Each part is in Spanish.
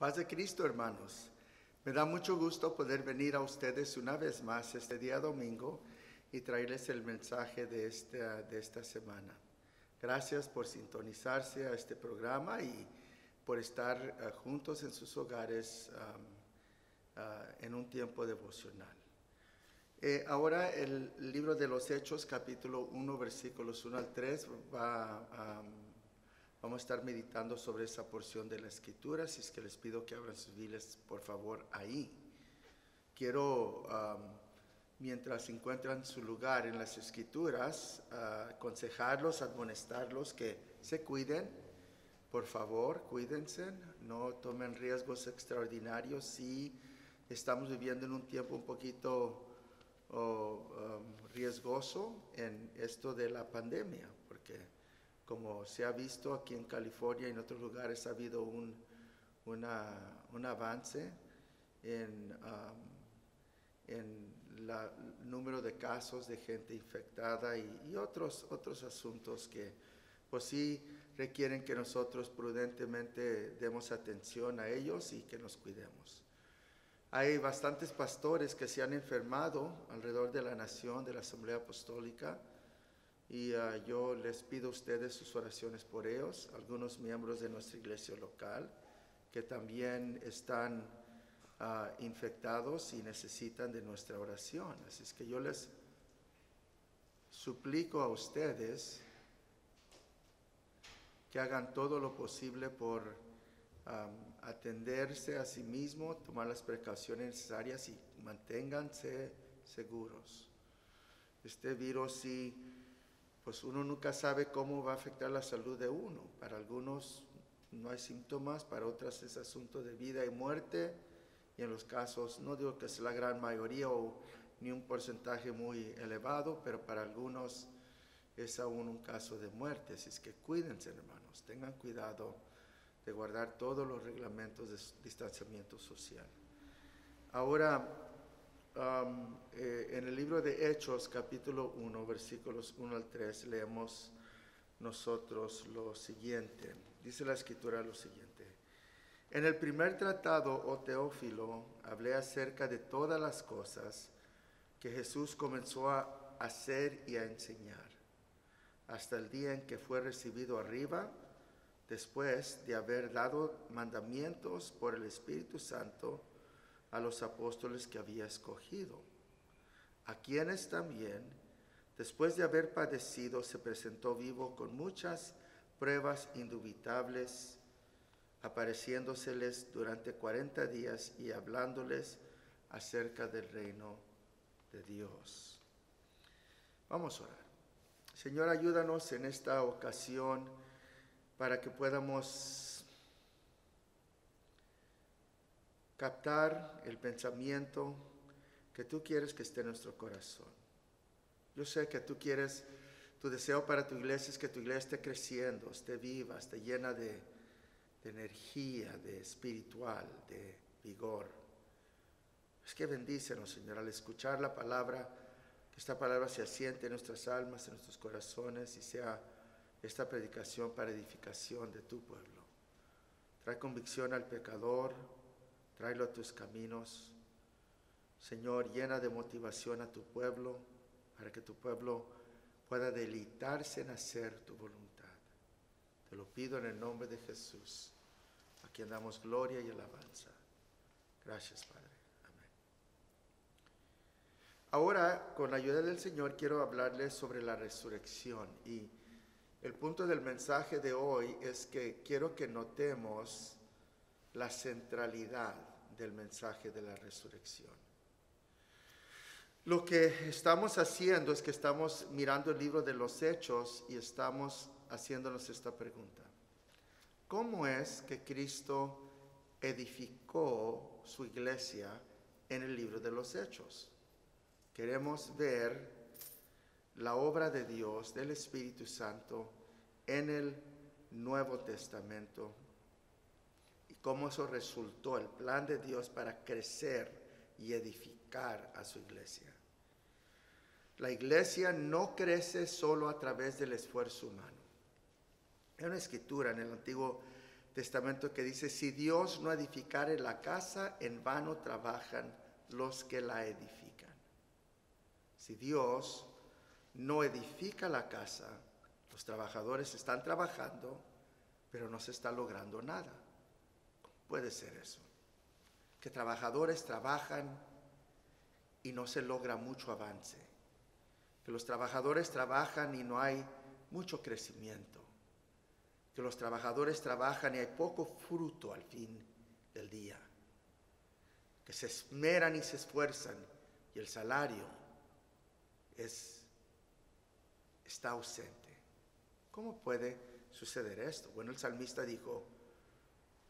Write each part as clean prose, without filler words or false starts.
Paz de Cristo, hermanos. Me da mucho gusto poder venir a ustedes una vez más este día domingo y traerles el mensaje de esta semana. Gracias por sintonizarse a este programa y por estar juntos en sus hogares en un tiempo devocional. Ahora el libro de los Hechos, capítulo 1, versículos 1 al 3, vamos a estar meditando sobre esa porción de la Escritura, así es que les pido que abran sus Biblias, por favor, ahí. Quiero, mientras encuentran su lugar en las Escrituras, aconsejarlos, admonestarlos que se cuiden. Por favor, cuídense, no tomen riesgos extraordinarios. Sí, estamos viviendo en un tiempo un poquito riesgoso en esto de la pandemia, porque como se ha visto aquí en California y en otros lugares, ha habido un avance en el número de casos de gente infectada y otros asuntos que pues sí requieren que nosotros prudentemente demos atención a ellos y que nos cuidemos. Hay bastantes pastores que se han enfermado alrededor de la nación, de la Asamblea Apostólica, y yo les pido a ustedes sus oraciones por ellos, algunos miembros de nuestra iglesia local que también están infectados y necesitan de nuestra oración. Así es que yo les suplico a ustedes que hagan todo lo posible por atenderse a sí mismo, tomar las precauciones necesarias y manténganse seguros. Este virus sí, pues uno nunca sabe cómo va a afectar la salud de uno. Para algunos no hay síntomas, para otros es asunto de vida y muerte, y en los casos, no digo que es la gran mayoría o ni un porcentaje muy elevado, pero para algunos es aún un caso de muerte. Así es que cuídense, hermanos, tengan cuidado de guardar todos los reglamentos de distanciamiento social. Ahora, en el libro de Hechos, capítulo 1, versículos 1 al 3, leemos nosotros lo siguiente. Dice la Escritura lo siguiente: En el primer tratado, oh Teófilo, hablé acerca de todas las cosas que Jesús comenzó a hacer y a enseñar, hasta el día en que fue recibido arriba, después de haber dado mandamientos por el Espíritu Santo a los apóstoles que había escogido, a quienes también, después de haber padecido, se presentó vivo con muchas pruebas indubitables, apareciéndoseles durante 40 días y hablándoles acerca del reino de Dios. Vamos a orar. Señor, ayúdanos en esta ocasión para que podamos captar el pensamiento que tú quieres que esté en nuestro corazón. Yo sé que tú quieres, tu deseo para tu iglesia es que tu iglesia esté creciendo, esté viva, esté llena de energía, de espiritual, de vigor. Es que bendícenos, Señor, al escuchar la palabra, que esta palabra se asiente en nuestras almas, en nuestros corazones, y sea esta predicación para edificación de tu pueblo. Trae convicción al pecador, tráelo a tus caminos. Señor, llena de motivación a tu pueblo, para que tu pueblo pueda deleitarse en hacer tu voluntad. Te lo pido en el nombre de Jesús, a quien damos gloria y alabanza. Gracias, Padre. Amén. Ahora, con la ayuda del Señor, quiero hablarles sobre la resurrección. Y el punto del mensaje de hoy es que quiero que notemos la centralidad del mensaje de la resurrección. Lo que estamos haciendo es que estamos mirando el libro de los Hechos y estamos haciéndonos esta pregunta: ¿cómo es que Cristo edificó su iglesia en el libro de los Hechos? Queremos ver la obra de Dios, del Espíritu Santo, en el Nuevo Testamento y cómo eso resultó, el plan de Dios para crecer y edificar a su iglesia. La iglesia no crece solo a través del esfuerzo humano. Hay una escritura en el Antiguo Testamento que dice, si Dios no edificare la casa, en vano trabajan los que la edifican. Si Dios no edifica la casa, los trabajadores están trabajando, pero no se está logrando nada. ¿Cómo puede ser eso? Que trabajadores trabajan y no se logra mucho avance. Que los trabajadores trabajan y no hay mucho crecimiento. Que los trabajadores trabajan y hay poco fruto al fin del día. Que se esmeran y se esfuerzan y el salario está ausente. ¿Cómo puede suceder esto? Bueno, el salmista dijo,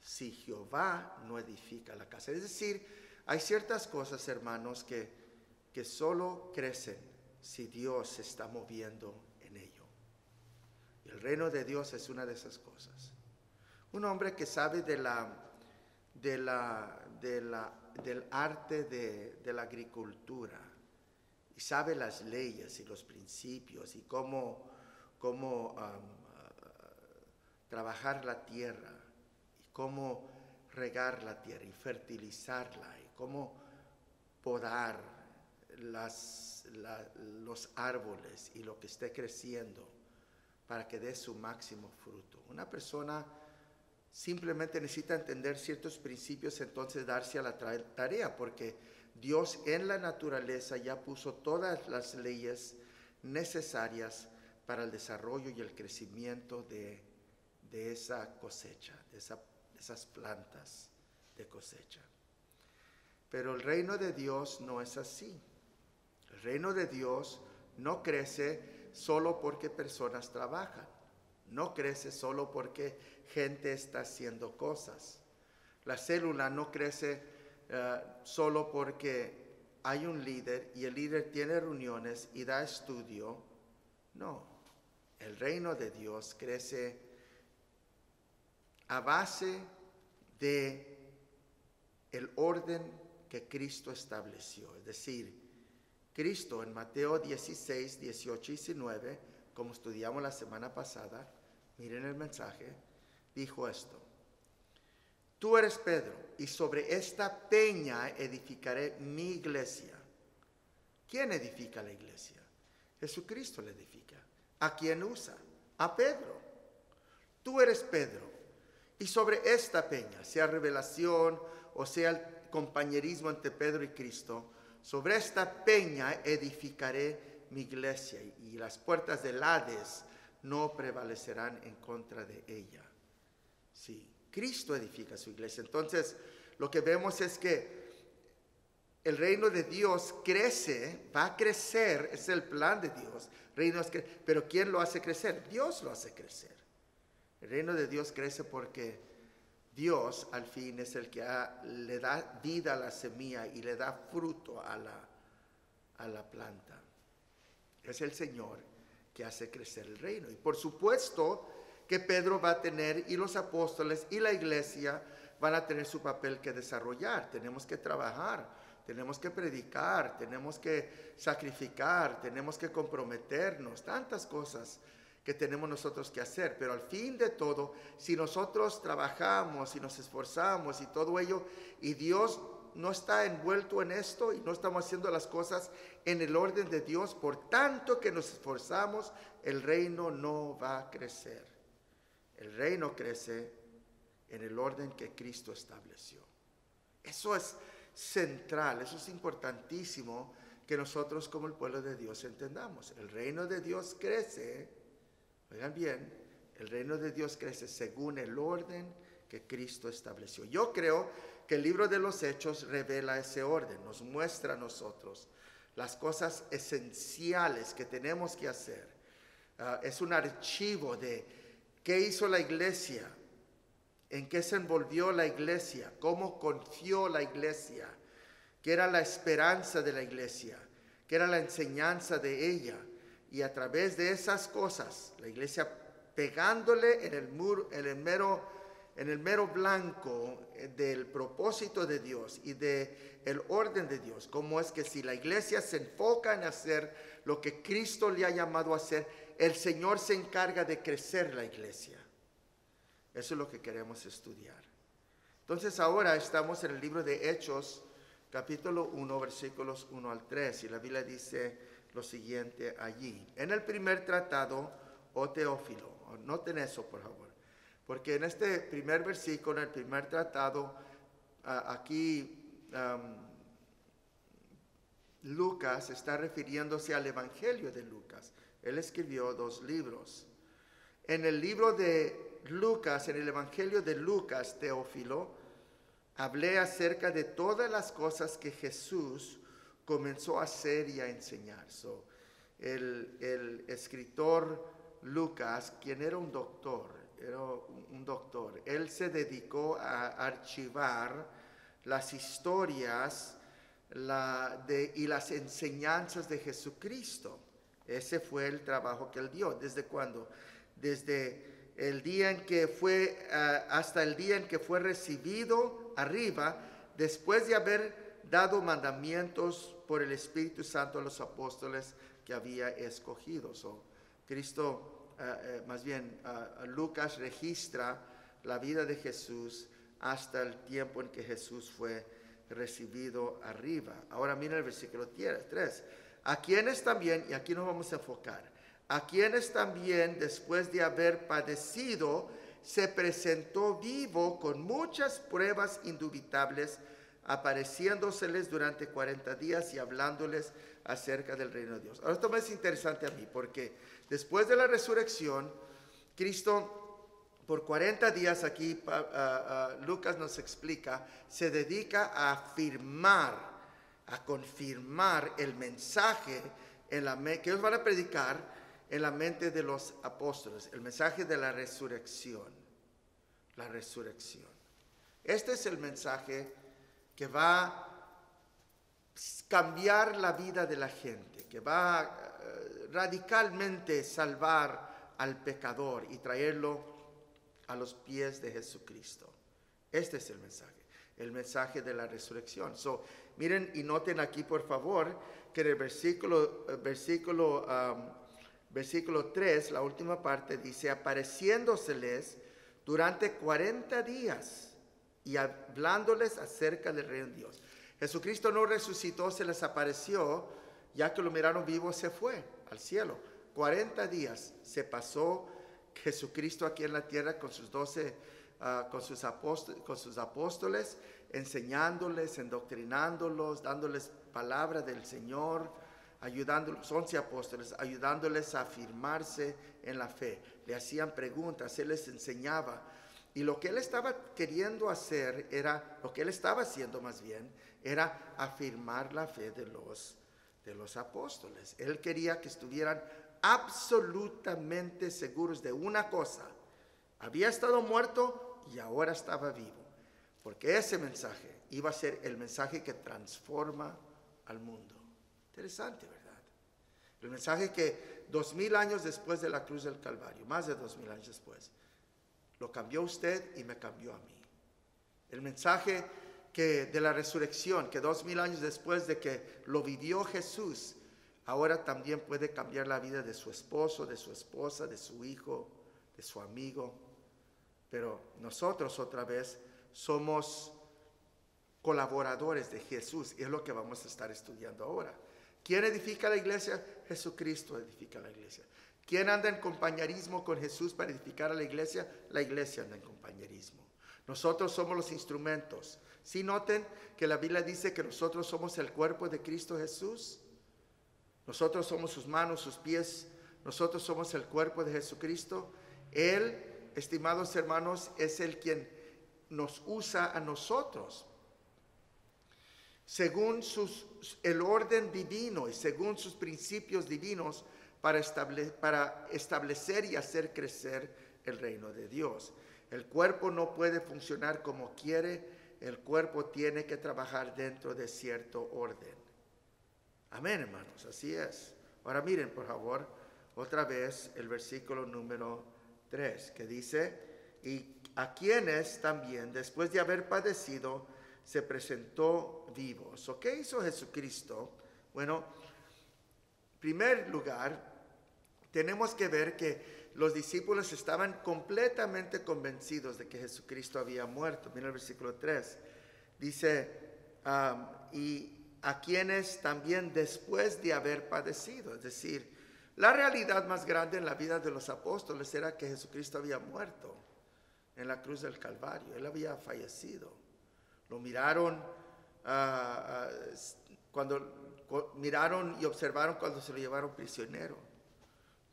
si Jehová no edifica la casa. Es decir, hay ciertas cosas, hermanos, que solo crecen si Dios se está moviendo en ello. Y el reino de Dios es una de esas cosas. Un hombre que sabe del arte de la agricultura y sabe las leyes y los principios y cómo trabajar la tierra y cómo regar la tierra y fertilizarla y cómo podar los árboles y lo que esté creciendo para que dé su máximo fruto. Una persona simplemente necesita entender ciertos principios, entonces darse a la tarea, porque Dios en la naturaleza ya puso todas las leyes necesarias para el desarrollo y el crecimiento de esa cosecha, de esas plantas de cosecha. Pero el reino de Dios no es así. El reino de Dios no crece solo porque personas trabajan. No crece solo porque gente está haciendo cosas. La célula no crece solo porque hay un líder y el líder tiene reuniones y da estudio. No, el reino de Dios crece a base de el orden que Cristo estableció. Es decir, Cristo en Mateo 16, 18 y 19, como estudiamos la semana pasada, miren el mensaje, dijo esto: tú eres Pedro, y sobre esta peña edificaré mi iglesia. ¿Quién edifica la iglesia? Jesucristo la edifica. ¿A quién usa? A Pedro. Tú eres Pedro, y sobre esta peña, sea revelación o sea el compañerismo entre Pedro y Cristo, sobre esta peña edificaré mi iglesia, y las puertas del Hades no prevalecerán en contra de ella. Sí, Cristo edifica su iglesia. Entonces, lo que vemos es que el reino de Dios crece, va a crecer, es el plan de Dios. Pero ¿quién lo hace crecer? Dios lo hace crecer. El reino de Dios crece porque Dios al fin es el que le da vida a la semilla y le da fruto a la planta. Es el Señor que hace crecer el reino. Y por supuesto que Pedro va a tener, y los apóstoles y la iglesia van a tener su papel que desarrollar. Tenemos que trabajar, tenemos que predicar, tenemos que sacrificar, tenemos que comprometernos, tantas cosas que tenemos nosotros que hacer. Pero al fin de todo, si nosotros trabajamos y nos esforzamos y todo ello, y Dios no está envuelto en esto y no estamos haciendo las cosas en el orden de Dios, por tanto que nos esforzamos, el reino no va a crecer. El reino crece en el orden que Cristo estableció. Eso es central, eso es importantísimo que nosotros como el pueblo de Dios entendamos. El reino de Dios crece, oigan bien, el reino de Dios crece según el orden que Cristo estableció. Yo creo que el libro de los Hechos revela ese orden, nos muestra a nosotros las cosas esenciales que tenemos que hacer. Es un archivo de qué hizo la iglesia, en qué se envolvió la iglesia, cómo confió la iglesia, qué era la esperanza de la iglesia, qué era la enseñanza de ella. Y a través de esas cosas, la iglesia pegándole en el muro, en el mero blanco del propósito de Dios y del orden de Dios. Cómo es que si la iglesia se enfoca en hacer lo que Cristo le ha llamado a hacer, el Señor se encarga de crecer la iglesia. Eso es lo que queremos estudiar. Entonces ahora estamos en el libro de Hechos, capítulo 1, versículos 1 al 3. Y la Biblia dice lo siguiente allí. En el primer tratado, oh Teófilo, noten eso por favor. Porque en este primer versículo, en el primer tratado, aquí Lucas está refiriéndose al Evangelio de Lucas. Él escribió 2 libros. En el libro de Lucas, en el Evangelio de Lucas, Teófilo, hablé acerca de todas las cosas que Jesús comenzó a hacer y a enseñar. El escritor Lucas, quien era un doctor, él se dedicó a archivar las historias y las enseñanzas de Jesucristo. Ese fue el trabajo que él dio. ¿Desde cuándo? Desde el día en que fue, hasta el día en que fue recibido arriba, después de haber dado mandamientos por el Espíritu Santo a los apóstoles que había escogido. Lucas registra la vida de Jesús hasta el tiempo en que Jesús fue recibido arriba. Ahora mira el versículo 3. A quienes también, y aquí nos vamos a enfocar, a quienes también después de haber padecido se presentó vivo con muchas pruebas indubitables, apareciéndoseles durante 40 días y hablándoles acerca del reino de Dios. Ahora esto me es interesante a mí porque después de la resurrección, Cristo por 40 días aquí, Lucas nos explica, se dedica a afirmar, a confirmar el mensaje que ellos van a predicar en la mente de los apóstoles, el mensaje de la resurrección. La resurrección. Este es el mensaje que va a cambiar la vida de la gente, que va a radicalmente salvar al pecador y traerlo a los pies de Jesucristo. Este es el mensaje de la resurrección. Miren y noten aquí por favor que en el versículo 3, la última parte dice, apareciéndoseles durante 40 días y hablándoles acerca del reino de Dios. Jesucristo no resucitó, se les apareció, ya que lo miraron vivo, se fue al cielo. 40 días se pasó Jesucristo aquí en la tierra con sus 12, con sus apóstoles, enseñándoles, endoctrinándolos, dándoles palabra del Señor, ayudándolos, 11 apóstoles, ayudándoles a afirmarse en la fe. Le hacían preguntas, Él les enseñaba. Y lo que Él estaba queriendo hacer lo que Él estaba haciendo más bien, era afirmar la fe de los apóstoles. Él quería que estuvieran absolutamente seguros de una cosa: había estado muerto y ahora estaba vivo, porque ese mensaje iba a ser el mensaje que transforma al mundo. Interesante, ¿verdad? El mensaje que 2000 años después de la cruz del Calvario, más de 2000 años después, lo cambió usted y me cambió a mí. El mensaje de la resurrección, que 2000 años después de que lo vivió Jesús, ahora también puede cambiar la vida de su esposo, de su esposa, de su hijo, de su amigo. Pero nosotros otra vez somos colaboradores de Jesús, y es lo que vamos a estar estudiando ahora. ¿Quién edifica la iglesia? Jesucristo edifica la iglesia. ¿Quién anda en compañerismo con Jesús para edificar a la iglesia? La iglesia anda en compañerismo. Nosotros somos los instrumentos. ¿Sí noten que la Biblia dice que nosotros somos el cuerpo de Cristo Jesús? Nosotros somos sus manos, sus pies. Nosotros somos el cuerpo de Jesucristo. Él, estimados hermanos, es el quien nos usa a nosotros según el orden divino y según sus principios divinos para establecer y hacer crecer el reino de Dios. El cuerpo no puede funcionar como quiere. El cuerpo tiene que trabajar dentro de cierto orden. Amén, hermanos, así es. Ahora miren, por favor, otra vez el versículo número 3, que dice, y a quienes también, después de haber padecido, se presentó vivos. ¿Qué hizo Jesucristo? Bueno, en primer lugar, tenemos que ver que los discípulos estaban completamente convencidos de que Jesucristo había muerto. Mira el versículo 3. Dice, y a quienes también después de haber padecido. Es decir, la realidad más grande en la vida de los apóstoles era que Jesucristo había muerto en la cruz del Calvario. Él había fallecido. Lo miraron miraron y observaron cuando se lo llevaron prisionero.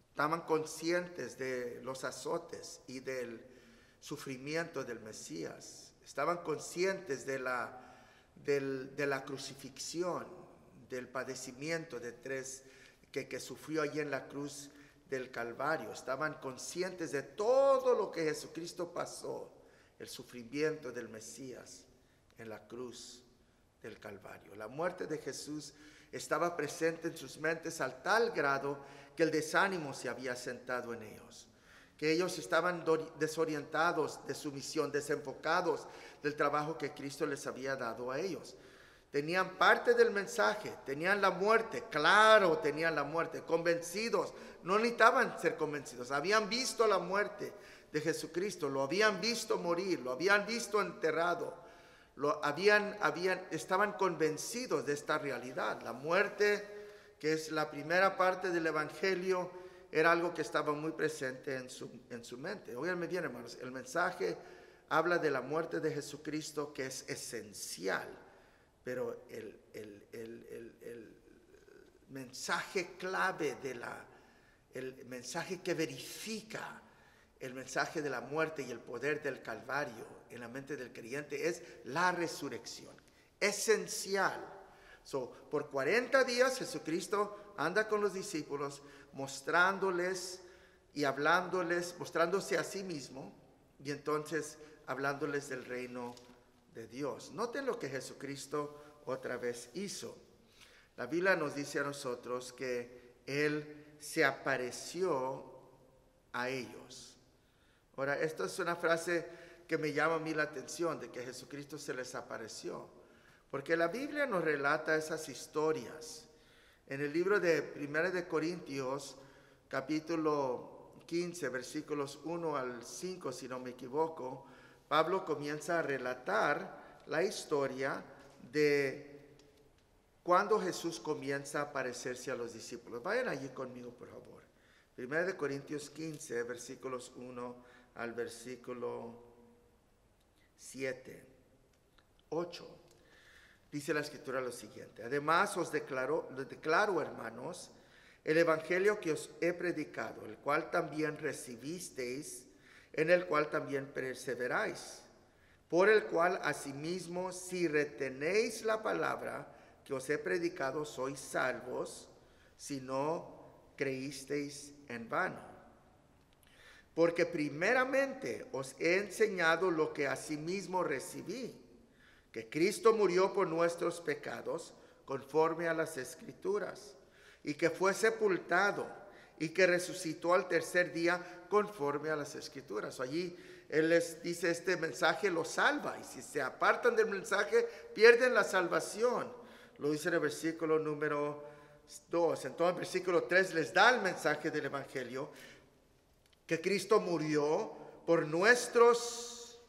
Estaban conscientes de los azotes y del sufrimiento del Mesías. Estaban conscientes de la crucifixión, del padecimiento que sufrió allí en la cruz del Calvario. Estaban conscientes de todo lo que Jesucristo pasó, el sufrimiento del Mesías en la cruz del Calvario. La muerte de Jesús estaba presente en sus mentes al tal grado que el desánimo se había sentado en ellos, que ellos estaban desorientados de su misión, desenfocados del trabajo que Cristo les había dado a ellos. Tenían parte del mensaje, tenían la muerte, claro, tenían la muerte, convencidos, no necesitaban ser convencidos, habían visto la muerte de Jesucristo, lo habían visto morir, lo habían visto enterrado, estaban convencidos de esta realidad. La muerte, que es la primera parte del Evangelio, era algo que estaba muy presente en su mente. Óiganme bien, hermanos, el mensaje habla de la muerte de Jesucristo, que es esencial, pero el mensaje clave el mensaje que verifica el mensaje de la muerte y el poder del Calvario en la mente del creyente es la resurrección, esencial. Por 40 días Jesucristo anda con los discípulos mostrándoles y hablándoles, mostrándose a sí mismo y entonces hablándoles del reino de Dios. Noten lo que Jesucristo otra vez hizo. La Biblia nos dice a nosotros que Él se apareció a ellos. Ahora, esto es una frase que me llama a mí la atención, de que Jesucristo se les apareció. Porque la Biblia nos relata esas historias. En el libro de 1 de Corintios, capítulo 15, versículos 1 al 5, si no me equivoco, Pablo comienza a relatar la historia de cuando Jesús comienza a aparecerse a los discípulos. Vayan allí conmigo, por favor. 1 de Corintios 15, versículos 1 al versículo 7, 8. Dice la Escritura lo siguiente: además os declaro, hermanos, el evangelio que os he predicado, el cual también recibisteis, en el cual también perseveráis, por el cual asimismo, si retenéis la palabra que os he predicado, sois salvos, si no creísteis en vano. Porque primeramente os he enseñado lo que asimismo recibí, que Cristo murió por nuestros pecados, conforme a las Escrituras, y que fue sepultado, y que resucitó al tercer día, conforme a las Escrituras. Allí Él les dice, este mensaje los salva, y si se apartan del mensaje, pierden la salvación. Lo dice en el versículo número 2. Entonces, el versículo 3 les da el mensaje del evangelio, que Cristo murió por nuestros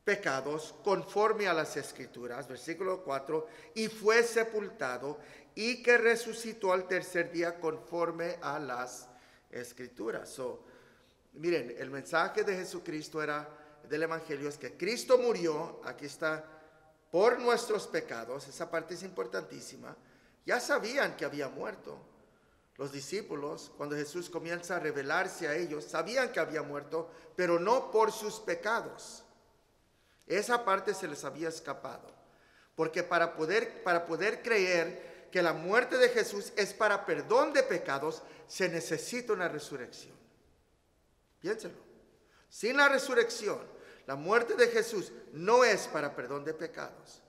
pecados conforme a las Escrituras, versículo 4, y fue sepultado y que resucitó al tercer día conforme a las Escrituras. Miren, el mensaje de Jesucristo del Evangelio es que Cristo murió, aquí está, por nuestros pecados. Esa parte es importantísima. Ya sabían que había muerto. Los discípulos, cuando Jesús comienza a revelarse a ellos, sabían que había muerto, pero no por sus pecados. Esa parte se les había escapado. Porque para poder creer que la muerte de Jesús es para perdón de pecados, se necesita una resurrección. Piénselo. Sin la resurrección, la muerte de Jesús no es para perdón de pecados.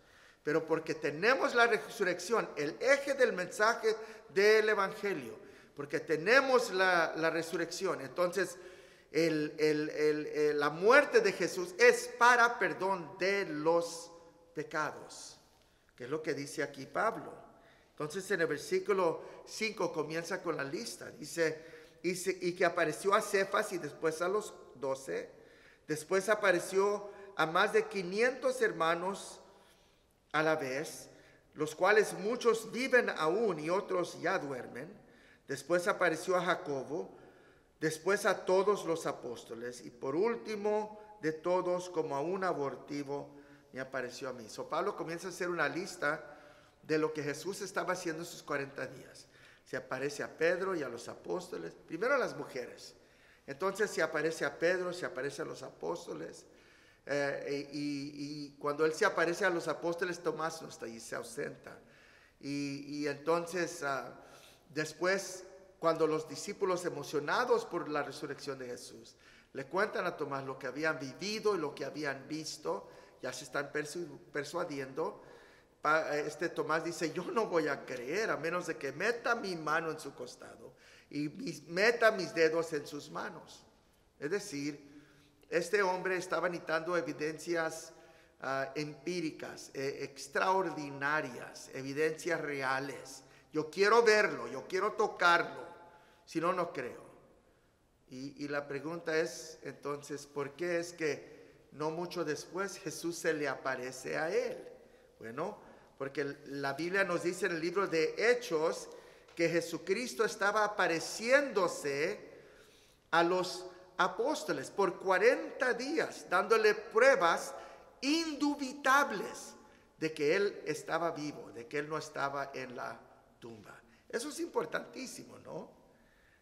Pero porque tenemos la resurrección, el eje del mensaje del evangelio, porque tenemos la resurrección, entonces la muerte de Jesús es para perdón de los pecados, que es lo que dice aquí Pablo. Entonces en el versículo 5 comienza con la lista, dice, y que apareció a Cefas y después a los 12. Después apareció a más de 500 hermanos a la vez, los cuales muchos viven aún y otros ya duermen. Después apareció a Jacobo, después a todos los apóstoles, y por último de todos, como a un abortivo, me apareció a mí. So Pablo comienza a hacer una lista de lo que Jesús estaba haciendo esos 40 días. Se aparece a Pedro y a los apóstoles, primero a las mujeres. Entonces se aparece a Pedro, se aparece a los apóstoles. Y cuando él se aparece a los apóstoles, Tomás no está ahí, se ausenta. Y entonces después, cuando los discípulos, emocionados por la resurrección de Jesús, le cuentan a Tomás lo que habían vivido y lo que habían visto, ya se están persuadiendo. Tomás dice: yo no voy a creer a menos de que meta mi mano en su costado y meta mis dedos en sus manos. Es decir, este hombre estaba necesitando evidencias empíricas, extraordinarias, evidencias reales. Yo quiero verlo, yo quiero tocarlo, si no, no creo. Y la pregunta es entonces, ¿por qué es que no mucho después Jesús se le aparece a él? Bueno, porque la Biblia nos dice en el libro de Hechos que Jesucristo estaba apareciéndose a los apóstoles por 40 días, dándole pruebas indubitables de que él estaba vivo, de que él no estaba en la tumba. Eso es importantísimo, ¿no?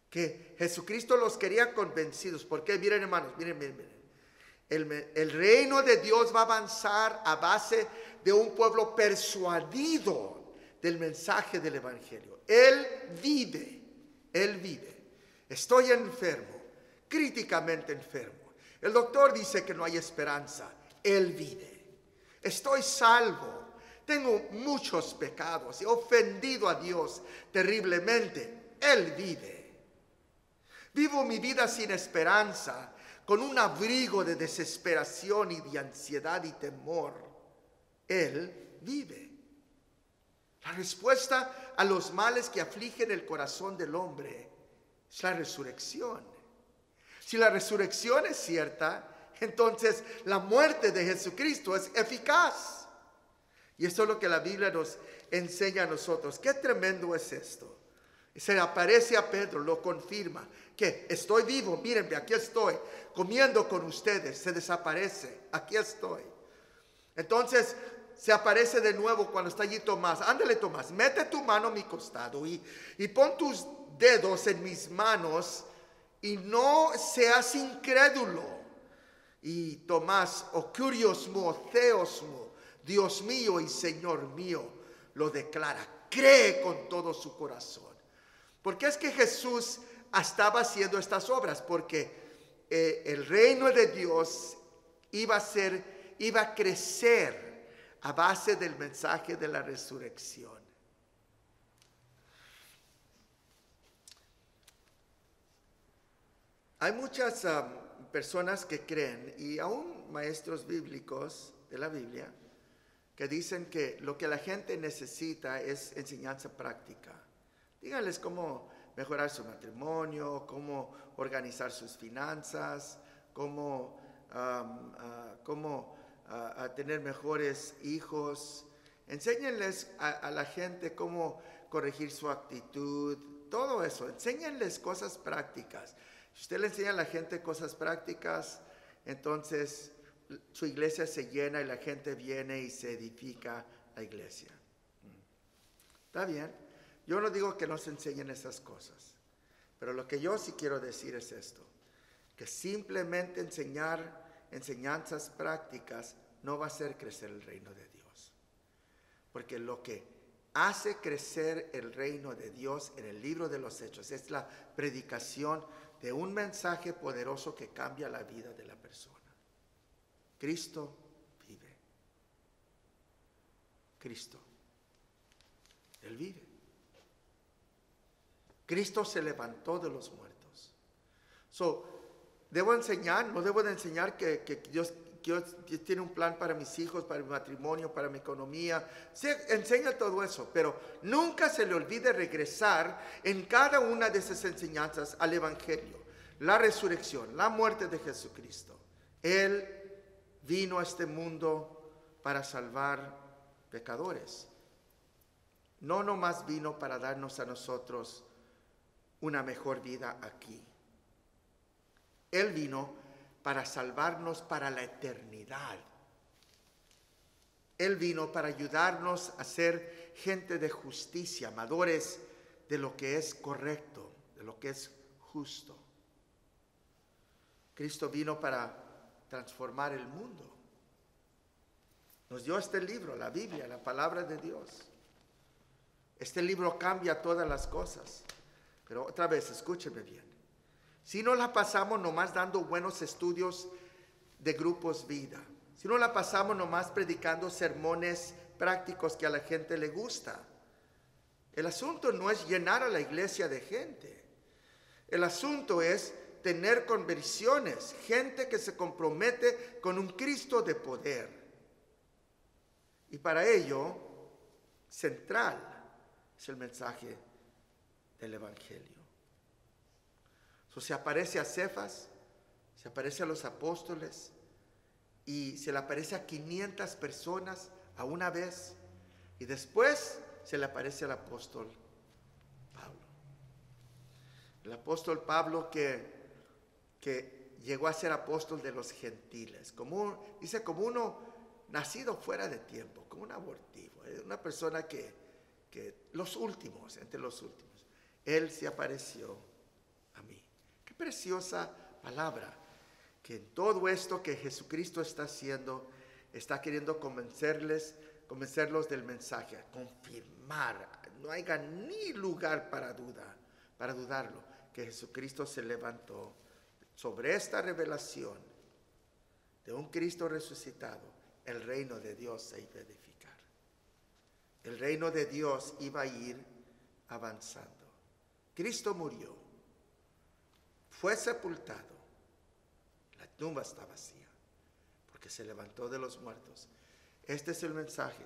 Que Jesucristo los quería convencidos. Porque miren, hermanos, miren. El reino de Dios va a avanzar a base de un pueblo persuadido del mensaje del evangelio. Él vive. Estoy enfermo, críticamente enfermo. El doctor dice que no hay esperanza. Él vive. Estoy salvo. Tengo muchos pecados. He ofendido a Dios terriblemente. Él vive. Vivo mi vida sin esperanza, con un abrigo de desesperación y de ansiedad y temor. Él vive. La respuesta a los males que afligen el corazón del hombre es la resurrección. Si la resurrección es cierta, entonces la muerte de Jesucristo es eficaz. Y esto es lo que la Biblia nos enseña a nosotros. Qué tremendo es esto. Se aparece a Pedro, lo confirma. Que estoy vivo, mírenme, aquí estoy, comiendo con ustedes. Se desaparece, aquí estoy. Entonces se aparece de nuevo cuando está allí Tomás. Ándale, Tomás, mete tu mano a mi costado y pon tus dedos en mis manos y no seas incrédulo. Y Tomás, o curiosmo, theosmo, Dios mío y Señor mío, lo declara. Cree con todo su corazón. ¿Por qué es que Jesús estaba haciendo estas obras? Porque el reino de Dios iba a crecer a base del mensaje de la resurrección. Hay muchas personas que creen, y aún maestros bíblicos de la Biblia, que dicen que lo que la gente necesita es enseñanza práctica. Díganles cómo mejorar su matrimonio, cómo organizar sus finanzas, cómo tener mejores hijos. Enséñenles a la gente cómo corregir su actitud, todo eso. Enséñenles cosas prácticas. Si usted le enseña a la gente cosas prácticas, entonces su iglesia se llena y la gente viene y se edifica la iglesia. ¿Está bien? Yo no digo que no se enseñen esas cosas, pero lo que yo sí quiero decir es esto, que simplemente enseñar enseñanzas prácticas no va a hacer crecer el reino de Dios. Porque lo que hace crecer el reino de Dios en el libro de los Hechos es la predicación de un mensaje poderoso que cambia la vida de la persona. Cristo vive. Cristo. Él vive. Cristo se levantó de los muertos. ¿Debo enseñar? No debo de enseñar que Dios tiene un plan para mis hijos, para mi matrimonio, para mi economía. Sí, enseña todo eso, pero nunca se le olvide regresar en cada una de esas enseñanzas al Evangelio. La resurrección, la muerte de Jesucristo. Él vino a este mundo para salvar pecadores. No nomás vino para darnos a nosotros una mejor vida aquí. Él vino para salvarnos para la eternidad. Él vino para ayudarnos a ser gente de justicia, amadores de lo que es correcto, de lo que es justo. Cristo vino para transformar el mundo. Nos dio este libro, la Biblia, la palabra de Dios. Este libro cambia todas las cosas. Pero otra vez, escúcheme bien. Si no la pasamos nomás dando buenos estudios de grupos vida, si no la pasamos nomás predicando sermones prácticos que a la gente le gusta, el asunto no es llenar a la iglesia de gente. El asunto es tener conversiones, gente que se compromete con un Cristo de poder. Y para ello, central es el mensaje del Evangelio. Se aparece a Cefas, se aparece a los apóstoles y se le aparece a 500 personas a una vez y después se le aparece al apóstol Pablo. El apóstol Pablo que llegó a ser apóstol de los gentiles, como uno nacido fuera de tiempo, como un abortivo, una persona que los últimos, entre los últimos. Él se apareció a mí. Qué preciosa palabra, que en todo esto que Jesucristo está haciendo, está queriendo convencerlos del mensaje, a confirmar, no haya ni lugar para dudarlo, que Jesucristo se levantó. Sobre esta revelación de un Cristo resucitado, el reino de Dios se iba a edificar. El reino de Dios iba a ir avanzando. Cristo murió, fue sepultado, la tumba está vacía, porque se levantó de los muertos. Este es el mensaje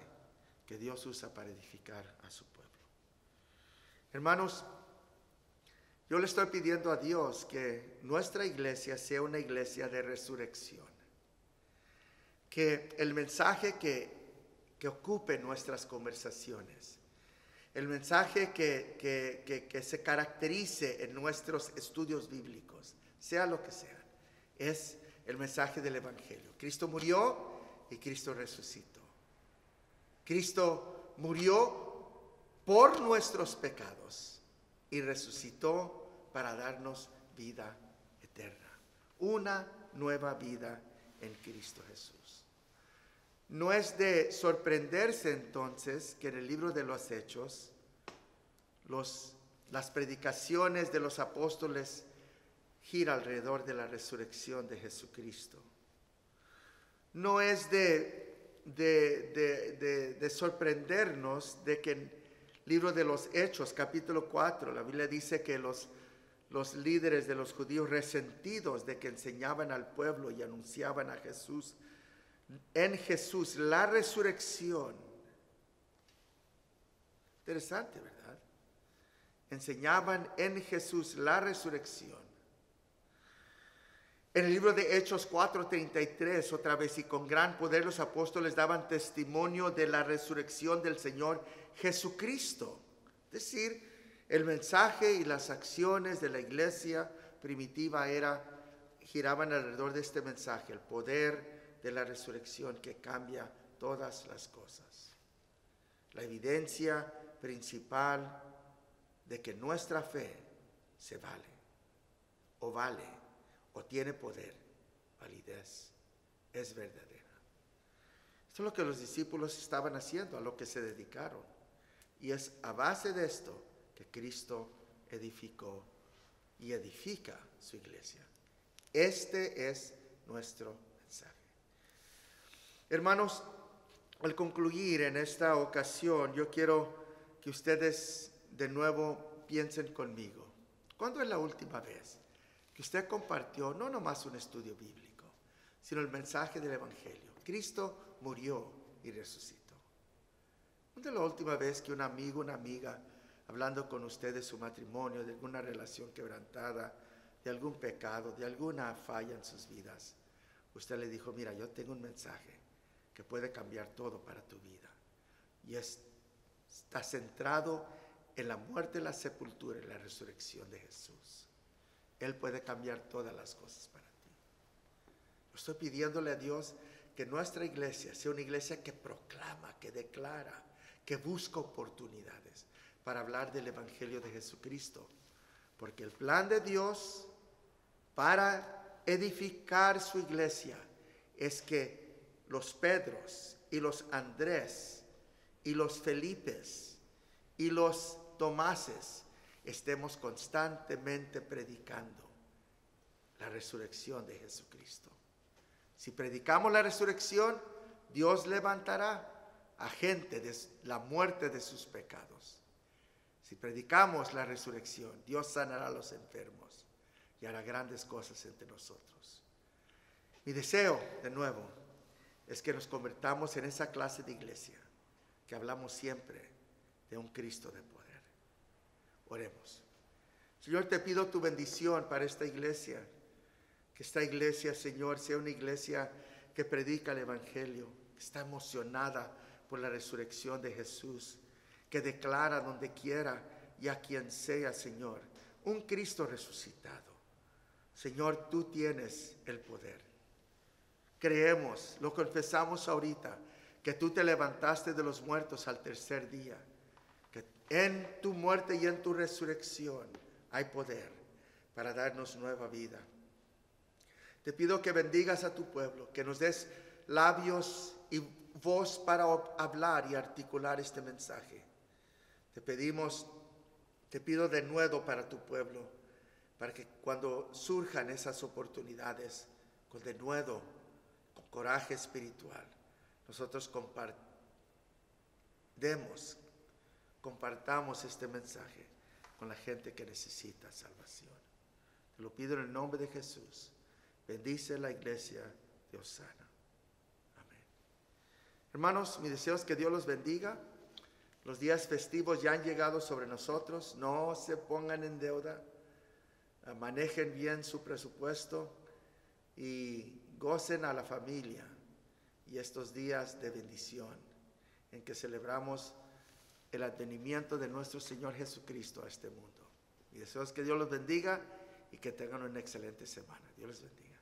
que Dios usa para edificar a su pueblo. Hermanos, yo le estoy pidiendo a Dios que nuestra iglesia sea una iglesia de resurrección. Que el mensaje que ocupe nuestras conversaciones, el mensaje que se caracterice en nuestros estudios bíblicos, sea lo que sea, es el mensaje del Evangelio. Cristo murió y Cristo resucitó. Cristo murió por nuestros pecados y resucitó para darnos vida eterna, una nueva vida en Cristo Jesús. No es de sorprenderse entonces que en el libro de los Hechos las predicaciones de los apóstoles giran alrededor de la resurrección de Jesucristo. No es de sorprendernos de que en libro de los Hechos, capítulo 4, la Biblia dice que los líderes de los judíos resentidos de que enseñaban al pueblo y anunciaban a Jesús, en Jesús la resurrección. Interesante, ¿verdad? Enseñaban en Jesús la resurrección. En el libro de Hechos 4:33, otra vez, y con gran poder los apóstoles daban testimonio de la resurrección del Señor Jesucristo. Es decir, el mensaje y las acciones de la iglesia primitiva giraban alrededor de este mensaje, el poder de la resurrección que cambia todas las cosas. La evidencia principal de que nuestra fe se vale o tiene poder, validez, es verdadera. Esto es lo que los discípulos estaban haciendo, a lo que se dedicaron. Y es a base de esto que Cristo edificó y edifica su iglesia. Este es nuestro mensaje. Hermanos, al concluir en esta ocasión, yo quiero que ustedes de nuevo piensen conmigo. ¿Cuándo es la última vez que usted compartió no nomás un estudio bíblico, sino el mensaje del Evangelio. Cristo murió y resucitó. ¿Cuándo es la última vez que un amigo, una amiga, hablando con usted de su matrimonio, de alguna relación quebrantada, de algún pecado, de alguna falla en sus vidas, usted le dijo, mira, yo tengo un mensaje que puede cambiar todo para tu vida? Y está centrado en la muerte, la sepultura y la resurrección de Jesús. Él puede cambiar todas las cosas para ti. Yo estoy pidiéndole a Dios que nuestra iglesia sea una iglesia que proclama, que declara, que busca oportunidades para hablar del Evangelio de Jesucristo. Porque el plan de Dios para edificar su iglesia es que los Pedros y los Andrés y los Felipes y los Tomases estemos constantemente predicando la resurrección de Jesucristo. Si predicamos la resurrección, Dios levantará a gente de la muerte de sus pecados. Si predicamos la resurrección, Dios sanará a los enfermos y hará grandes cosas entre nosotros. Mi deseo, de nuevo, es que nos convertamos en esa clase de iglesia que hablamos siempre de un Cristo de poder. Oremos. Señor, te pido tu bendición para esta iglesia. Que esta iglesia, Señor, sea una iglesia que predica el Evangelio, que está emocionada por la resurrección de Jesús, que declara donde quiera y a quien sea, Señor, un Cristo resucitado. Señor, tú tienes el poder. Creemos, lo confesamos ahorita, que tú te levantaste de los muertos al tercer día, que en tu muerte y en tu resurrección hay poder para darnos nueva vida. Te pido que bendigas a tu pueblo, que nos des labios y voz para hablar y articular este mensaje. Te pido de nuevo para tu pueblo, para que cuando surjan esas oportunidades, con denuedo, con coraje espiritual, nosotros compartamos este mensaje con la gente que necesita salvación. Te lo pido en el nombre de Jesús. Bendice la iglesia de Osana. Amén. Hermanos, mi deseo es que Dios los bendiga. Los días festivos ya han llegado sobre nosotros. No se pongan en deuda. Manejen bien su presupuesto y gocen a la familia y estos días de bendición en que celebramos el advenimiento de nuestro Señor Jesucristo a este mundo. Mi deseo es que Dios los bendiga y que tengan una excelente semana. Dios les bendiga.